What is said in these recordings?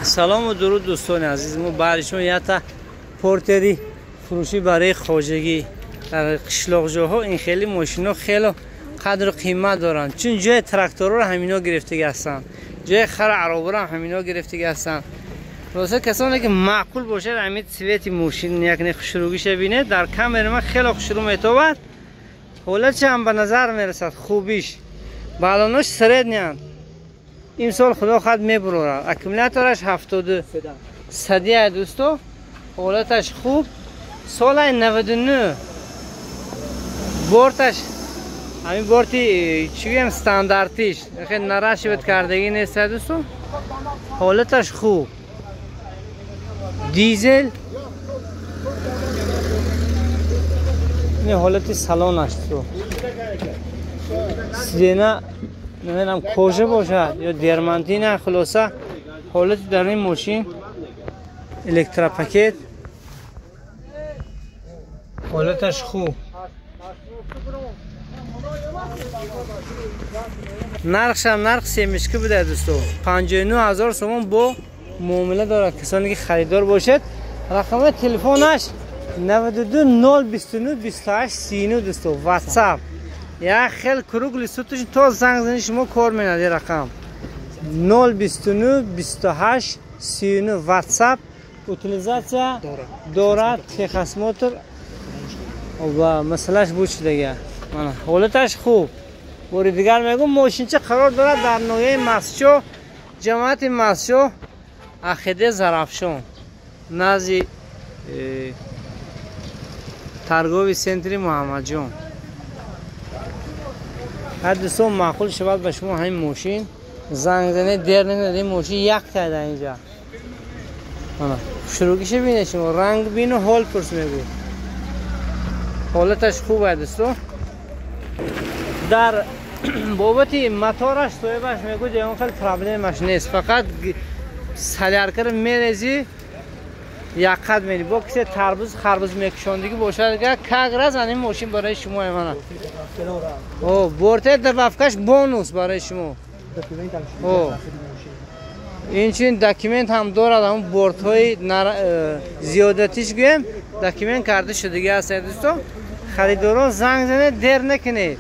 سلام و درود دوستان عزیز. ما برای شما یک تا پورتری فروشی برای خواجگی در قشلاق جاها این خیلی ماشینا خیلی قدر و قیمت دارن، چون جای تراکتورها رو همینا گرفته هستن، جای خر عربا رو همینا گرفته هستن. واسه کسانی که معقول باشه همین سویت ماشین یک نه خوشرویش بینه در کامر ما خیلی خوشرو میتواد، حالتش هم به نظر میرسد خوبیش بالانش سرد نیان. این سال خدا خود میبره، اکومولاتورش 70 سدیه دوستو، حالتش خوب. سال 99 بورتش همین بورتی چی هم استانداردیش خیلی نراشیبت کردگی نیست دوستو، حالتش خوب. دیزل این حالت سالانش تو سینا نمیدونم کجا باشد یا دیرمانتی نه، خلاصه حالت در این ماشین الکترا پاکت حالتش خوب. نرخش هم نرخ سیمشکی بوده دوستو، 59,000 تومان با معامله داره. کسانی که خریدار باشد رقم تلفنش 92 029 28 39 دوستو، واتساپ یا خیلی کروگل سوتش تو زنگ زنی شما کار می‌نده. رقم 029 28 39 واتساپ. اوتیلیزاسیا داره تخص موتور و مسئلهش بود دیگه. حالتش خوب. باری دیگر میگم ماشین چه قرار داره در نوعه مسجو جماعت مسجو اخیده زرافشان نزی ترگوی سنتری محمد جان. هر دوستان معقول شود به شما همین ماشین زنگ زنه دیر نمیده. ماشین یک تا در اینجا شروعیش بینه شما، رنگ بین و حال پرس میگو، حالتش خوبه دوستان. در بابت موتورش تویبش میگو دیگه خیلی پرابلمش نیست، فقط سلیارکر میرزی یک قد میری با کسی تربوز خربوز میکشاندگی باشه که کاغرز این ماشین برای شما ایمانه. او بورته در بفکش بونوس برای شما. او این چین داکیمنت هم دارد، همون بورت های زیادتیش گویم داکیمنت کرده شدگی هست دوستان. خریداران زنگ زنه دیر نکنید،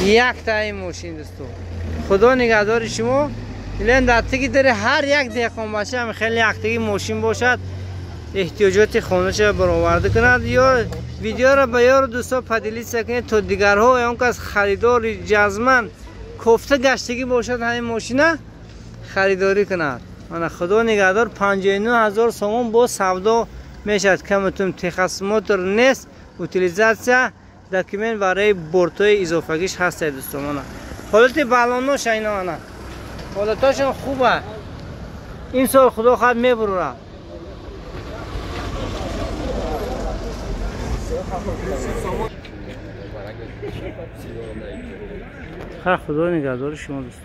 یک تا این ماشین دوستان. خدا نگهدار شما. الان در تکی داره هر یک دقیقه باشه هم خیلی اکتگی ماشین باشد احتیاجات خانه‌اش برآورده کند، یا ویدیو را به یار دوستا پدیلی سکنید تا دیگرها اون کس خریدار جزمن کوفته گشتگی باشد همین ماشین خریداری کند. من خدا نگهدار. 59,000 تومان با سودا میشد، کمتون تخصص موتور نیست. اوتیلیزاسیا داکیمنت برای بورتای اضافه‌گیش هست دوستان. من حالت بالانش اینا نه حالتاشون خوبه. این سال خدا خواهد میبره. خدا نگهدار شما دوستان.